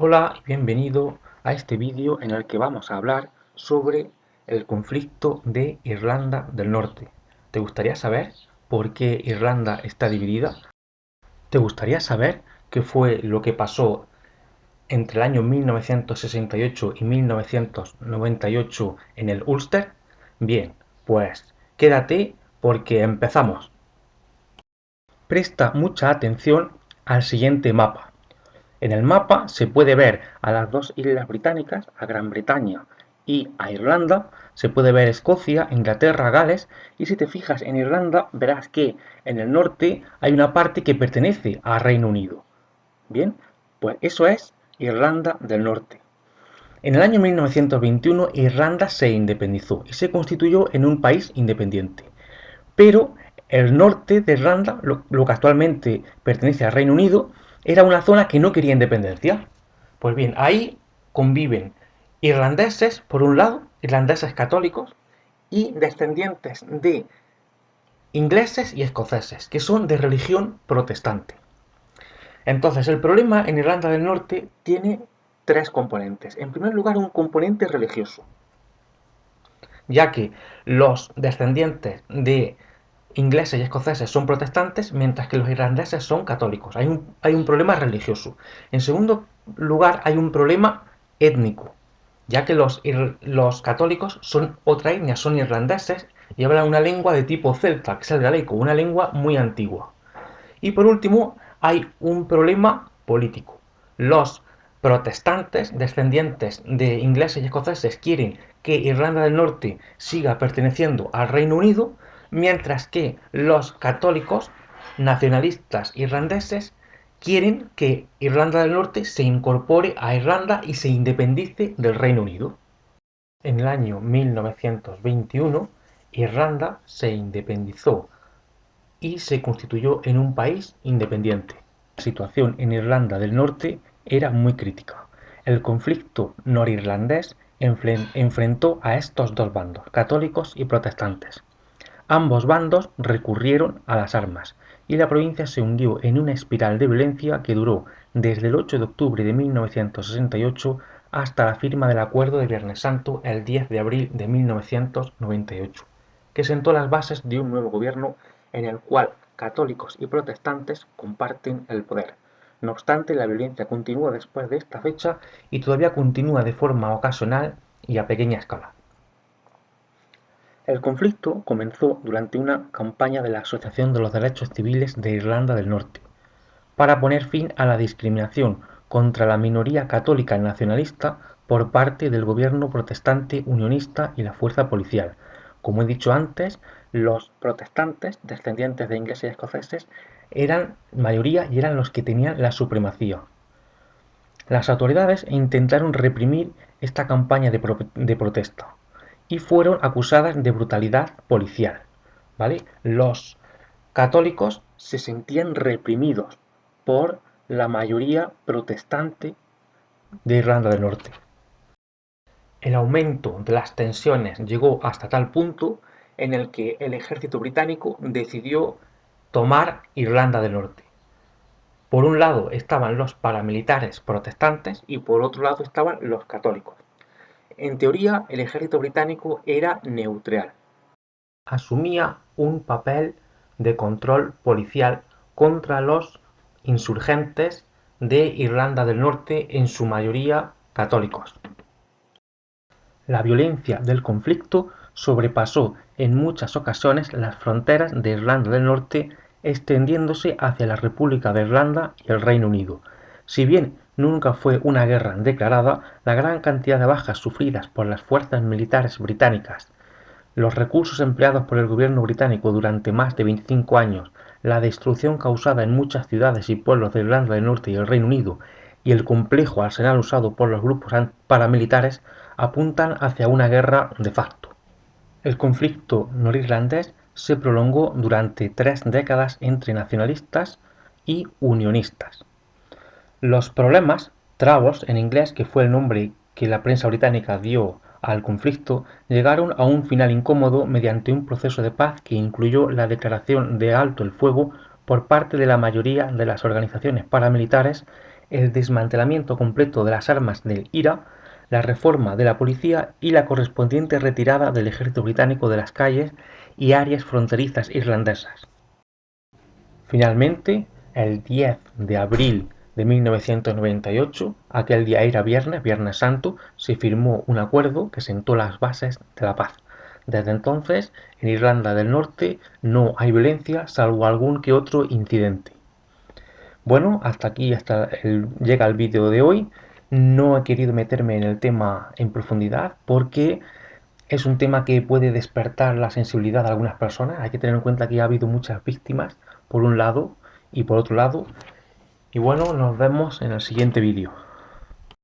Hola y bienvenido a este vídeo en el que vamos a hablar sobre el conflicto de Irlanda del Norte. ¿Te gustaría saber por qué Irlanda está dividida? ¿Te gustaría saber qué fue lo que pasó entre el año 1968 y 1998 en el Ulster? Bien, pues quédate porque empezamos. Presta mucha atención al siguiente mapa. En el mapa se puede ver a las dos islas británicas, a Gran Bretaña y a Irlanda, se puede ver Escocia, Inglaterra, Gales, y si te fijas en Irlanda verás que en el norte hay una parte que pertenece al Reino Unido. Bien, pues eso es Irlanda del Norte. En el año 1921 Irlanda se independizó y se constituyó en un país independiente. Pero el norte de Irlanda, lo que actualmente pertenece al Reino Unido, era una zona que no quería independencia. Pues bien, ahí conviven irlandeses, por un lado, irlandeses católicos, y descendientes de ingleses y escoceses, que son de religión protestante. Entonces, el problema en Irlanda del Norte tiene tres componentes. En primer lugar, un componente religioso, ya que los descendientes de ingleses y escoceses son protestantes, mientras que los irlandeses son católicos. Hay un problema religioso. En segundo lugar, hay un problema étnico, ya que los católicos son otra etnia, son irlandeses y hablan una lengua de tipo celta, que es el gaélico, una lengua muy antigua. Y por último, hay un problema político. Los protestantes, descendientes de ingleses y escoceses, quieren que Irlanda del Norte siga perteneciendo al Reino Unido, mientras que los católicos nacionalistas irlandeses quieren que Irlanda del Norte se incorpore a Irlanda y se independice del Reino Unido. En el año 1921, Irlanda se independizó y se constituyó en un país independiente. La situación en Irlanda del Norte era muy crítica. El conflicto norirlandés enfrentó a estos dos bandos, católicos y protestantes. Ambos bandos recurrieron a las armas y la provincia se hundió en una espiral de violencia que duró desde el 8 de octubre de 1968 hasta la firma del Acuerdo de Viernes Santo el 10 de abril de 1998, que sentó las bases de un nuevo gobierno en el cual católicos y protestantes comparten el poder. No obstante, la violencia continúa después de esta fecha y todavía continúa de forma ocasional y a pequeña escala. El conflicto comenzó durante una campaña de la Asociación de los Derechos Civiles de Irlanda del Norte para poner fin a la discriminación contra la minoría católica nacionalista por parte del gobierno protestante unionista y la fuerza policial. Como he dicho antes, los protestantes, descendientes de ingleses y escoceses, eran mayoría y eran los que tenían la supremacía. Las autoridades intentaron reprimir esta campaña de protesta y fueron acusadas de brutalidad policial. ¿Vale? Los católicos se sentían reprimidos por la mayoría protestante de Irlanda del Norte. El aumento de las tensiones llegó hasta tal punto en el que el ejército británico decidió tomar Irlanda del Norte. Por un lado estaban los paramilitares protestantes y por otro lado estaban los católicos. En teoría, el ejército británico era neutral. Asumía un papel de control policial contra los insurgentes de Irlanda del Norte, en su mayoría católicos. La violencia del conflicto sobrepasó en muchas ocasiones las fronteras de Irlanda del Norte, extendiéndose hacia la República de Irlanda y el Reino Unido. Si bien nunca fue una guerra declarada, la gran cantidad de bajas sufridas por las fuerzas militares británicas, los recursos empleados por el gobierno británico durante más de 25 años, la destrucción causada en muchas ciudades y pueblos de Irlanda del Norte y el Reino Unido, y el complejo arsenal usado por los grupos paramilitares apuntan hacia una guerra de facto. El conflicto norirlandés se prolongó durante 3 décadas entre nacionalistas y unionistas. Los problemas, Troubles en inglés, que fue el nombre que la prensa británica dio al conflicto, llegaron a un final incómodo mediante un proceso de paz que incluyó la declaración de alto el fuego por parte de la mayoría de las organizaciones paramilitares el desmantelamiento completo de las armas del IRA, la reforma de la policía y la correspondiente retirada del ejército británico de las calles y áreas fronterizas irlandesas. Finalmente, el 10 de abril de 1998, aquel día era viernes, Viernes Santo, se firmó un acuerdo que sentó las bases de la paz. Desde entonces, en Irlanda del Norte no hay violencia salvo algún que otro incidente. Bueno, hasta aquí llega el vídeo de hoy. No he querido meterme en el tema en profundidad porque es un tema que puede despertar la sensibilidad de algunas personas. Hay que tener en cuenta que ha habido muchas víctimas, por un lado, y por otro lado. Y bueno, nos vemos en el siguiente vídeo.